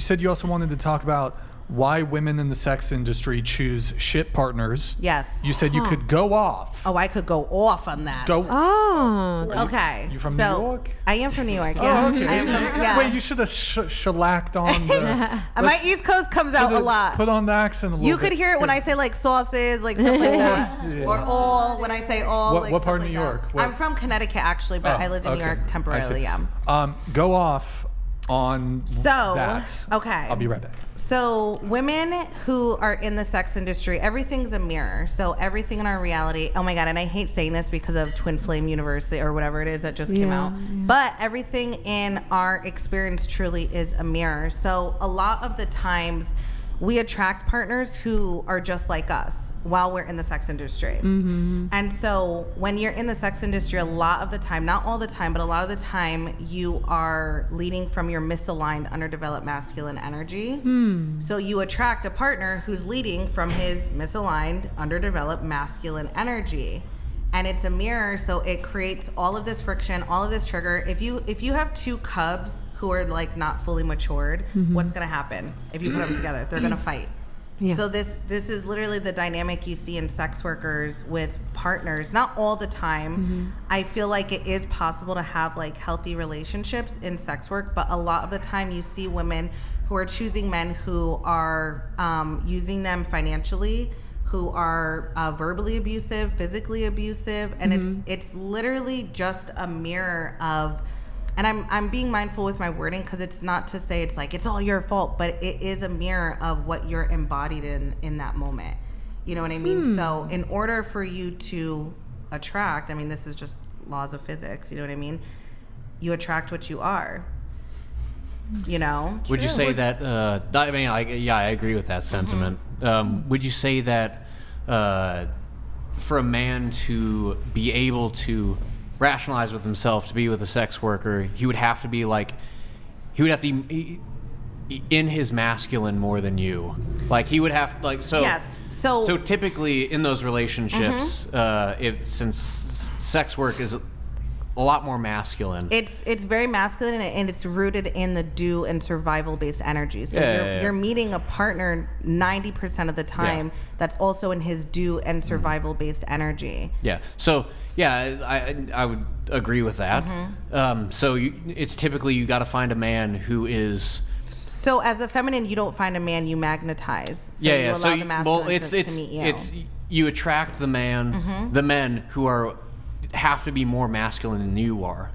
You said you also wanted to talk about why women in the sex industry choose shit partners. Yes. You said you could go off. Oh, I could go off on that. Okay. You from New York? I am from New York. Yeah. Oh, okay. I am from, yeah. Wait, you should have shellacked on the... My East Coast comes out a lot. Put on the accent a little You bit. could hear it when I say like sauces, like stuff like that. Sauces. Or all, when I say all. What like, part stuff of like New that. York? What? I'm from Connecticut actually, but I lived in New York temporarily, yeah. Go off on that. Okay. I'll be right back. So women who are in the sex industry, everything's a mirror. So everything in our reality, oh my God, and I hate saying this because of Twin Flame University or whatever it is that just came out. But everything in our experience truly is a mirror. So a lot of the times we attract partners who are just like us while we're in the sex industry. And so when you're in the sex industry, a lot of the time, not all the time, but a lot of the time, you are leading from your misaligned, underdeveloped masculine energy. So you attract a partner who's leading from his misaligned, underdeveloped masculine energy. And it's a mirror, so it creates all of this friction, all of this trigger. If you have two cubs who are like not fully matured, what's gonna happen if you put them together? They're gonna fight. Yeah. So this is literally the dynamic you see in sex workers with partners. Not all the time. I feel like it is possible to have like healthy relationships in sex work, but a lot of the time you see women who are choosing men who are using them financially, who are verbally abusive, physically abusive, and it's literally just a mirror of. And I'm being mindful with my wording because it's not to say it's like it's all your fault, but it is a mirror of what you're embodied in that moment. You know what I mean? So in order for you to attract, I mean, this is just laws of physics. You know what I mean? You attract what you are. You know? Would you say that? I mean, I agree with that sentiment. Would you say that for a man to be able to rationalize with himself to be with a sex worker, he would have to be in his masculine more than you. Like he would have Yes. So typically in those relationships, since sex work is a lot more masculine. It's very masculine and it's rooted in the do and survival based energy. So you're meeting a partner 90% of the time that's also in his do and survival based energy. Yeah. So I would agree with that. So it's typically you got to find a man who is. So as a feminine, you don't find a man you magnetize. So you allow the masculine to meet you. It's you attract the men who have to be more masculine than you are.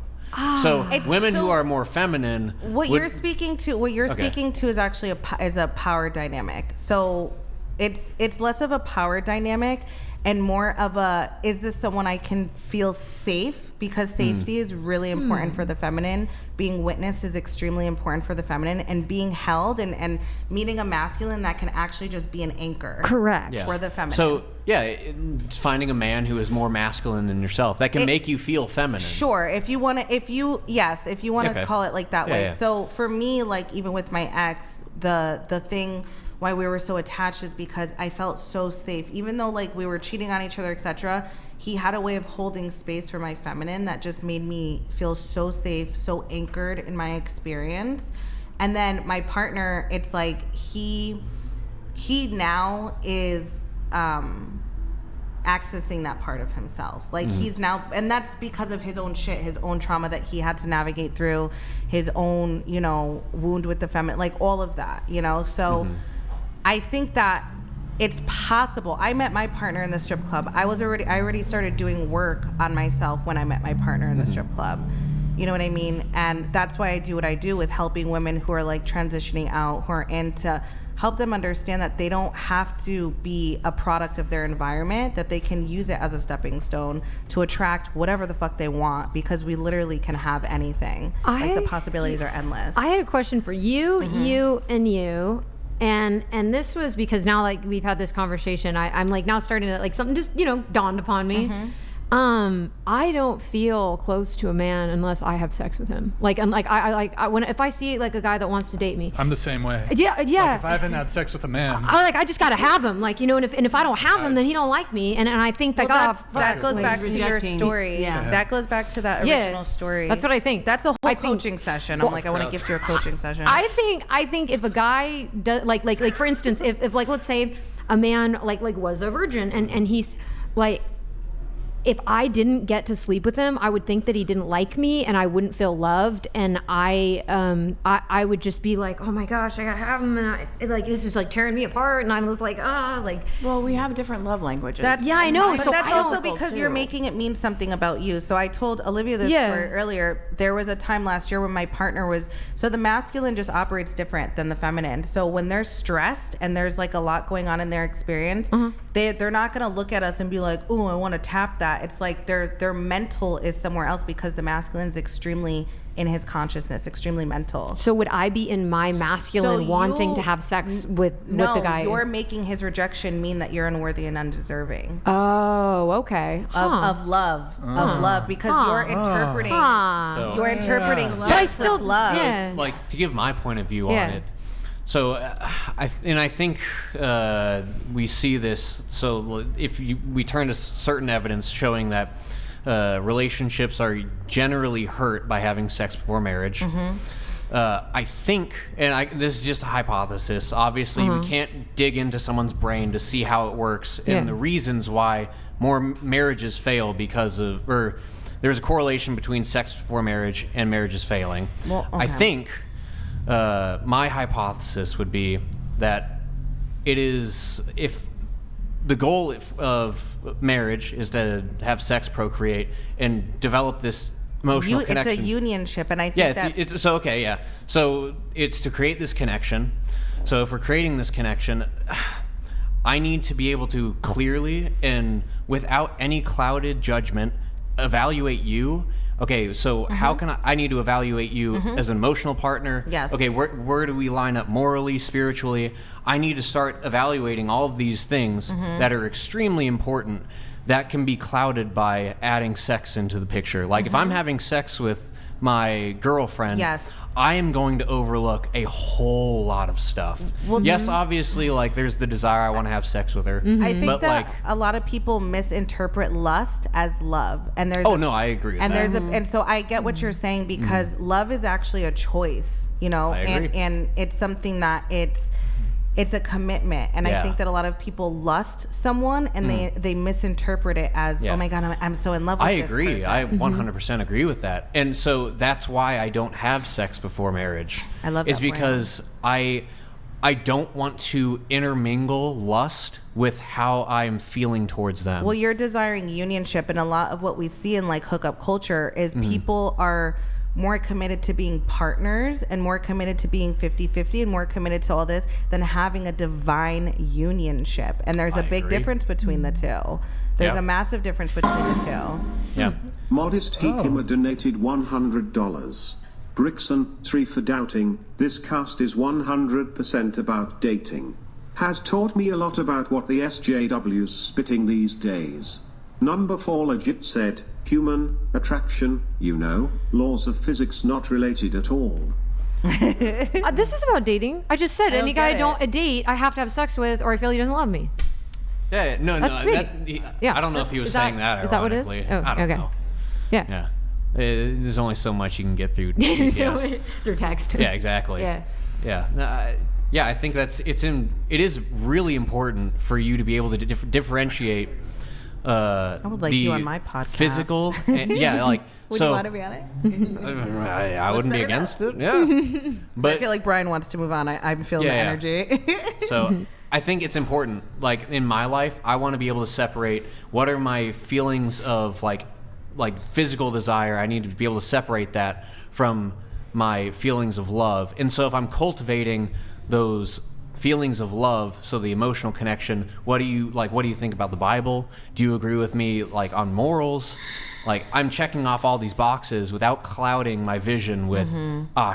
So women who are more feminine. What you're speaking to is actually a power dynamic. So it's less of a power dynamic and more of a, is this someone I can feel safe? Because safety is really important for the feminine. Being witnessed is extremely important for the feminine, and being held and meeting a masculine that can actually just be an anchor. Correct. For the feminine. So finding a man who is more masculine than yourself that can make you feel feminine. Sure, if you want to call it like that way. So for me, like even with my ex, the thing why we were so attached is because I felt so safe. Even though like we were cheating on each other, etc., he had a way of holding space for my feminine that just made me feel so safe, so anchored in my experience. And then my partner, it's like he now is accessing that part of himself. Like he's now, and that's because of his own shit, his own trauma that he had to navigate through, his own, wound with the feminine, like all of that, So I think that it's possible. I met my partner in the strip club. I already started doing work on myself when I met my partner in the strip club. You know what I mean? And that's why I do what I do with helping women who are like transitioning out, who are into help them understand that they don't have to be a product of their environment, that they can use it as a stepping stone to attract whatever the fuck they want, because we literally can have anything. The possibilities are endless. I had a question for you, you, and you. And this was because now like we've had this conversation, I'm like now starting to like something just, dawned upon me. I don't feel close to a man unless I have sex with him. Like, and like if I see like a guy that wants to date me. I'm the same way. Yeah. Like if I haven't had sex with a man, I just gotta have him. Like, you know, and if I don't have him, then he don't like me. And I think that that goes back to your Rejecting. story. Yeah. That goes back to that original story. That's what I think. That's a whole I think- coaching session. I'm like, I want to gift you a coaching session. I think if a guy does like for instance, if like let's say a man like was a virgin and he's like, if I didn't get to sleep with him, I would think that he didn't like me and I wouldn't feel loved, and I would just be like, oh my gosh, I gotta have him, and like this is like tearing me apart, and I was like, Well, we have different love languages. Yeah, I know. But So that's I also don't- because you're making it mean something about you. So I told Olivia this story earlier. There was a time last year when my partner was, so the masculine just operates different than the feminine. So when they're stressed and there's like a lot going on in their experience, they're not gonna look at us and be like, oh, I want to tap that. It's like their mental is somewhere else because the masculine is extremely in his consciousness, extremely mental. So would I be in my masculine So wanting you- to have sex with No, the guy? you're making his rejection mean that you're unworthy and undeserving Oh, okay. of love, because you're interpreting. So- You're interpreting But I sex still, with love. yeah. like to give my point of view Yeah. on it. So I think we see this. So if we turn to certain evidence showing that relationships are generally hurt by having sex before marriage. I think, and this is just a hypothesis. Obviously, we can't dig into someone's brain to see how it works and the reasons why more marriages fail because of, or there's a correlation between sex before marriage and marriages failing. Well, I okay. think my hypothesis would be that it is, if the goal of marriage is to have sex, procreate, and develop this emotional It's connection. a unionship, and I think Yeah, that it's so okay. Yeah, so it's to create this connection. So if we're creating this connection, I need to be able to clearly and without any clouded judgment evaluate you. Okay, so how can I need to evaluate you as an emotional partner? Yes. Okay, where do we line up morally, spiritually? I need to start evaluating all of these things that are extremely important that can be clouded by adding sex into the picture. Like if I'm having sex with my girlfriend, Yes. I am going to overlook a whole lot of stuff. Yes, obviously, like there's the desire, I want to have sex with her. I think but that like, a lot of people misinterpret lust as love, and there's oh no, I agree with and that. there's and so I get what you're saying because love is actually a choice, you know, I agree. and it's something that it's a commitment, and I Yeah. think that a lot of people lust someone and they misinterpret it as Yeah. oh my god, I'm so in love with I this agree. person. I 100% agree with that. And so that's why I don't have sex before marriage. I love Is that for you. because I don't want to intermingle lust with how I'm feeling towards them. Well, you're desiring unionship, and a lot of what we see in like hookup culture is people are more committed to being partners and more committed to being 50-50 and more committed to all this than having a divine unionship. And there's a I big agree. difference between the two. There's Yeah. a massive difference between the two. yeah. Modest Hikima donated $100. Brixon, 3 for doubting, this cast is 100% about dating. Has taught me a lot about what the SJW's spitting these days. Number 4 legit said, human attraction, you know, laws of physics not related at all. This is about dating. I just said any don't guy I get don't date, I have to have sex with, or I feel he doesn't love me. Yeah, no, That's sweet. Yeah. I don't know if he was Is that- saying that. is that what it is? ironically. Oh, I don't okay. know. Yeah. Yeah. There's only so much you can get through GPS. Through text. Yeah, exactly. Yeah. Yeah. No, I think it is really important for you to be able to differentiate. I would like you on my podcast. Physical. And, yeah, like Would so. you want to be on it? I wouldn't be set it against it. Yeah. But I feel like Brian wants to move on. I'm feeling Yeah, the yeah. energy. So I think it's important. Like in my life, I want to be able to separate what are my feelings of like physical desire. I need to be able to separate that from my feelings of love. And so if I'm cultivating those feelings of love, so the emotional connection, what do you think about the Bible? Do you agree with me like on morals? Like I'm checking off all these boxes without clouding my vision with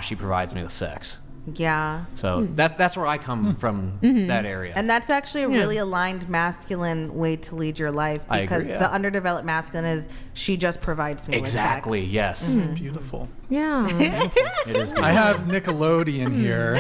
she provides me with sex. Yeah. So that's where I come from, that area. And that's actually a really aligned masculine way to lead your life, I because agree, yeah. the underdeveloped masculine is she just provides me exactly. with sex. Yes. It's beautiful. Yeah. It is. I have Nickelodeon here.